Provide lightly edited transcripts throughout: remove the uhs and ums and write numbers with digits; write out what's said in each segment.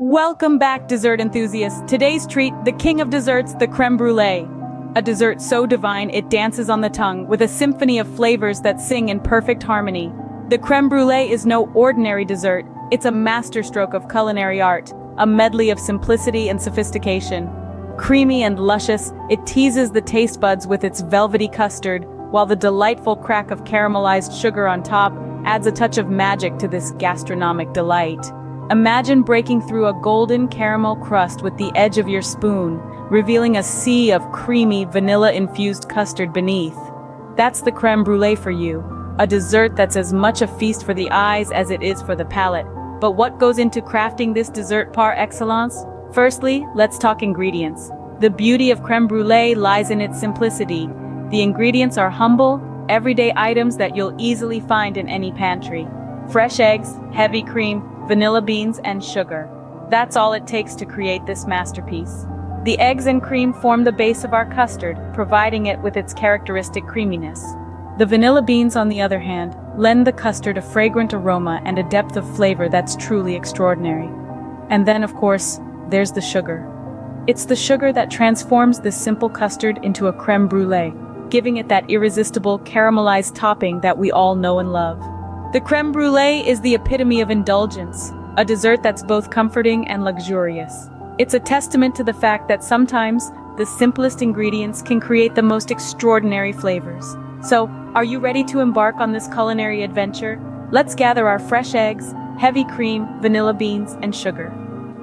Welcome back, dessert enthusiasts. Today's treat, the king of desserts, the crème brûlée. A dessert so divine it dances on the tongue with a symphony of flavors that sing in perfect harmony. The crème brûlée is no ordinary dessert. It's a masterstroke of culinary art, a medley of simplicity and sophistication. Creamy and luscious, it teases the taste buds with its velvety custard, while the delightful crack of caramelized sugar on top adds a touch of magic to this gastronomic delight. Imagine breaking through a golden caramel crust with the edge of your spoon, revealing a sea of creamy, vanilla-infused custard beneath. That's the crème brûlée for you, a dessert that's as much a feast for the eyes as it is for the palate. But what goes into crafting this dessert par excellence? Firstly, let's talk ingredients. The beauty of crème brûlée lies in its simplicity. The ingredients are humble, everyday items that you'll easily find in any pantry. Fresh eggs, heavy cream, vanilla beans, and sugar. That's all it takes to create this masterpiece. The eggs and cream form the base of our custard, providing it with its characteristic creaminess. The vanilla beans, on the other hand, lend the custard a fragrant aroma and a depth of flavor that's truly extraordinary. And then, of course, there's the sugar. It's the sugar that transforms this simple custard into a crème brûlée, giving it that irresistible caramelized topping that we all know and love. The crème brûlée is the epitome of indulgence, a dessert that's both comforting and luxurious. It's a testament to the fact that sometimes the simplest ingredients can create the most extraordinary flavors. So, are you ready to embark on this culinary adventure? Let's gather our fresh eggs, heavy cream, vanilla beans, and sugar.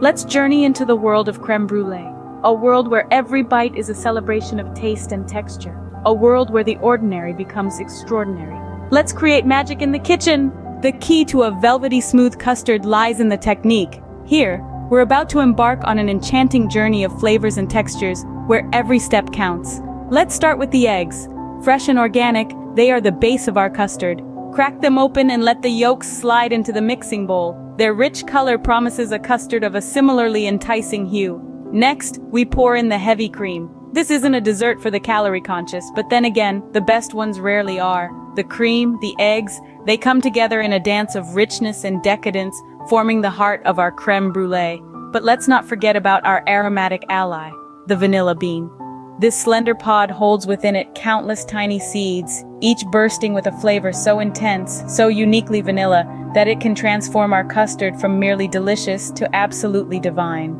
Let's journey into the world of crème brûlée, a world where every bite is a celebration of taste and texture, a world where the ordinary becomes extraordinary. Let's create magic in the kitchen! The key to a velvety smooth custard lies in the technique. Here, we're about to embark on an enchanting journey of flavors and textures where every step counts. Let's start with the eggs. Fresh and organic, they are the base of our custard. Crack them open and let the yolks slide into the mixing bowl. Their rich color promises a custard of a similarly enticing hue. Next, we pour in the heavy cream. This isn't a dessert for the calorie conscious, but then again, the best ones rarely are. The cream, the eggs, they come together in a dance of richness and decadence, forming the heart of our crème brûlée. But let's not forget about our aromatic ally, the vanilla bean. This slender pod holds within it countless tiny seeds, each bursting with a flavor so intense, so uniquely vanilla, that it can transform our custard from merely delicious to absolutely divine.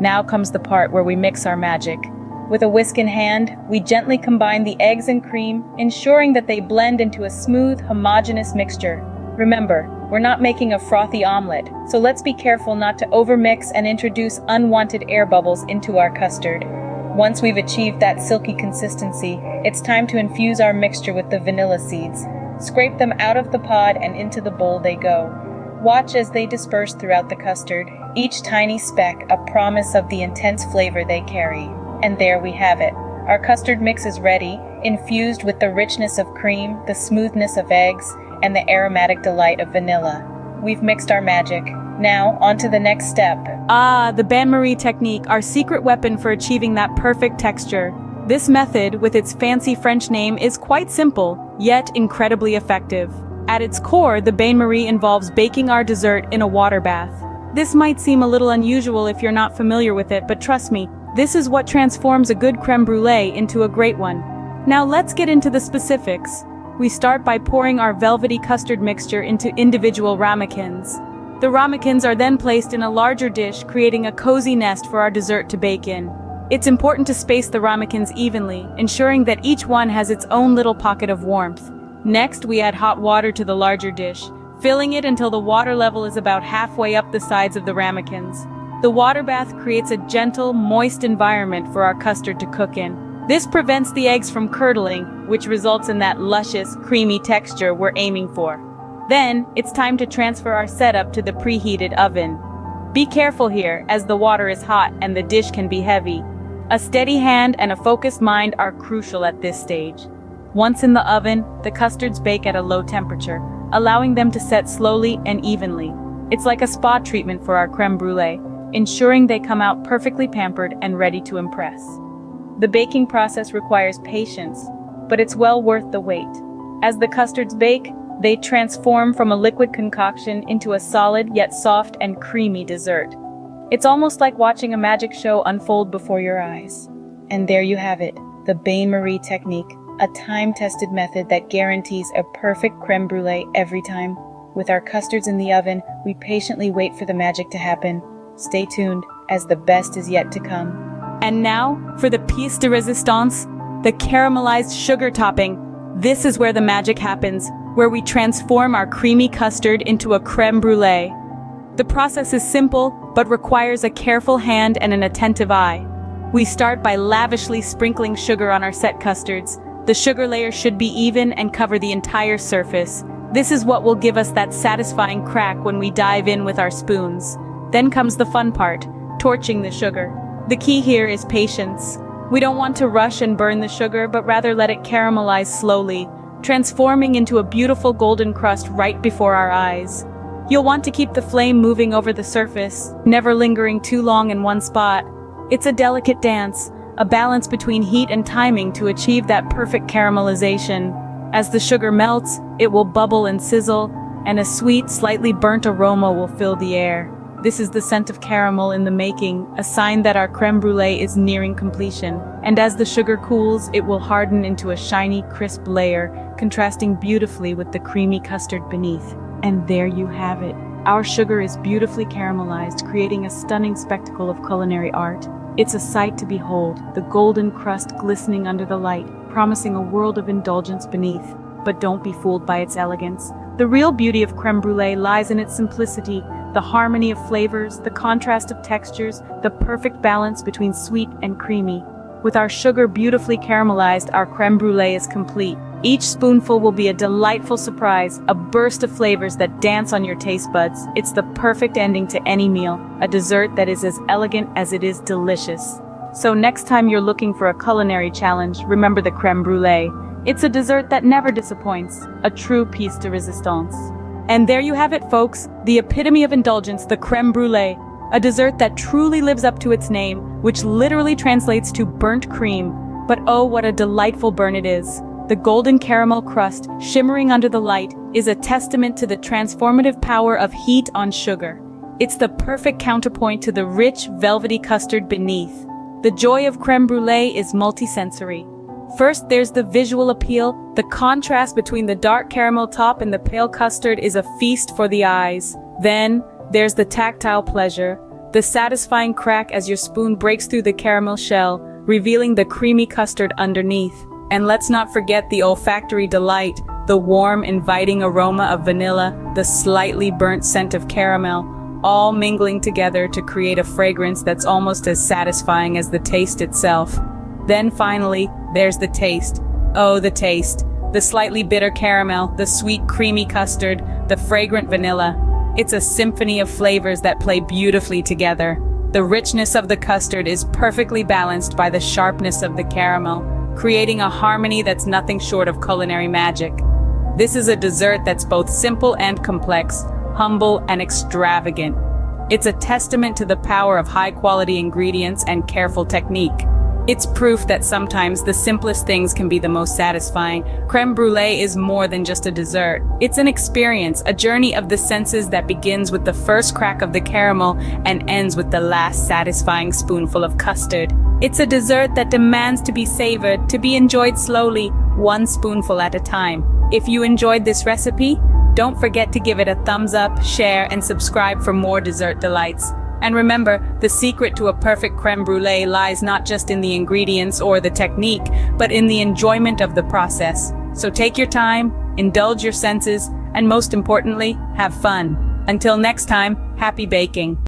Now comes the part where we mix our magic. With a whisk in hand, we gently combine the eggs and cream, ensuring that they blend into a smooth, homogeneous mixture. Remember, we're not making a frothy omelet, so let's be careful not to overmix and introduce unwanted air bubbles into our custard. Once we've achieved that silky consistency, it's time to infuse our mixture with the vanilla seeds. Scrape them out of the pod and into the bowl they go. Watch as they disperse throughout the custard, each tiny speck a promise of the intense flavor they carry. And there we have it. Our custard mix is ready, infused with the richness of cream, the smoothness of eggs, and the aromatic delight of vanilla. We've mixed our magic. Now, on to the next step. The bain-marie technique, our secret weapon for achieving that perfect texture. This method, with its fancy French name, is quite simple, yet incredibly effective. At its core, the bain-marie involves baking our dessert in a water bath. This might seem a little unusual if you're not familiar with it, but trust me, this is what transforms a good crème brûlée into a great one. Now let's get into the specifics. We start by pouring our velvety custard mixture into individual ramekins. The ramekins are then placed in a larger dish, creating a cozy nest for our dessert to bake in. It's important to space the ramekins evenly, ensuring that each one has its own little pocket of warmth. Next, we add hot water to the larger dish, filling it until the water level is about halfway up the sides of the ramekins. The water bath creates a gentle, moist environment for our custard to cook in. This prevents the eggs from curdling, which results in that luscious, creamy texture we're aiming for. Then, it's time to transfer our setup to the preheated oven. Be careful here, as the water is hot and the dish can be heavy. A steady hand and a focused mind are crucial at this stage. Once in the oven, the custards bake at a low temperature, allowing them to set slowly and evenly. It's like a spa treatment for our crème brûlée, ensuring they come out perfectly pampered and ready to impress. The baking process requires patience, but it's well worth the wait. As the custards bake, they transform from a liquid concoction into a solid yet soft and creamy dessert. It's almost like watching a magic show unfold before your eyes. And there you have it, the bain-marie technique, a time-tested method that guarantees a perfect crème brûlée every time. With our custards in the oven, we patiently wait for the magic to happen. Stay tuned, as the best is yet to come. And now, for the pièce de résistance, the caramelized sugar topping. This is where the magic happens, where we transform our creamy custard into a crème brûlée. The process is simple, but requires a careful hand and an attentive eye. We start by lavishly sprinkling sugar on our set custards. The sugar layer should be even and cover the entire surface. This is what will give us that satisfying crack when we dive in with our spoons. Then comes the fun part, torching the sugar. The key here is patience. We don't want to rush and burn the sugar, but rather let it caramelize slowly, transforming into a beautiful golden crust right before our eyes. You'll want to keep the flame moving over the surface, never lingering too long in one spot. It's a delicate dance, a balance between heat and timing to achieve that perfect caramelization. As the sugar melts, it will bubble and sizzle, and a sweet, slightly burnt aroma will fill the air. This is the scent of caramel in the making, a sign that our crème brûlée is nearing completion. And as the sugar cools, it will harden into a shiny, crisp layer, contrasting beautifully with the creamy custard beneath. And there you have it. Our sugar is beautifully caramelized, creating a stunning spectacle of culinary art. It's a sight to behold, the golden crust glistening under the light, promising a world of indulgence beneath. But don't be fooled by its elegance. The real beauty of crème brûlée lies in its simplicity, the harmony of flavors, the contrast of textures, the perfect balance between sweet and creamy. With our sugar beautifully caramelized, our crème brûlée is complete. Each spoonful will be a delightful surprise, a burst of flavors that dance on your taste buds. It's the perfect ending to any meal, a dessert that is as elegant as it is delicious. So next time you're looking for a culinary challenge, remember the crème brûlée. It's a dessert that never disappoints, a true pièce de résistance. And there you have it, folks, the epitome of indulgence, the crème brûlée, a dessert that truly lives up to its name, which literally translates to burnt cream. But oh, what a delightful burn it is. The golden caramel crust, shimmering under the light, is a testament to the transformative power of heat on sugar. It's the perfect counterpoint to the rich, velvety custard beneath. The joy of crème brûlée is multisensory. First, there's the visual appeal. The contrast between the dark caramel top and the pale custard is a feast for the eyes. Then, there's the tactile pleasure, the satisfying crack as your spoon breaks through the caramel shell, revealing the creamy custard underneath. And let's not forget the olfactory delight, the warm, inviting aroma of vanilla, the slightly burnt scent of caramel, all mingling together to create a fragrance that's almost as satisfying as the taste itself. Then finally, there's the taste. Oh, the taste. The slightly bitter caramel, the sweet creamy custard, the fragrant vanilla. It's a symphony of flavors that play beautifully together. The richness of the custard is perfectly balanced by the sharpness of the caramel, creating a harmony that's nothing short of culinary magic. This is a dessert that's both simple and complex, humble and extravagant. It's a testament to the power of high-quality ingredients and careful technique. It's proof that sometimes the simplest things can be the most satisfying. Crème brûlée is more than just a dessert. It's an experience, a journey of the senses that begins with the first crack of the caramel and ends with the last satisfying spoonful of custard. It's a dessert that demands to be savored, to be enjoyed slowly, one spoonful at a time. If you enjoyed this recipe, don't forget to give it a thumbs up, share, and subscribe for more dessert delights. And remember, the secret to a perfect crème brûlée lies not just in the ingredients or the technique, but in the enjoyment of the process. So take your time, indulge your senses, and most importantly, have fun. Until next time, happy baking.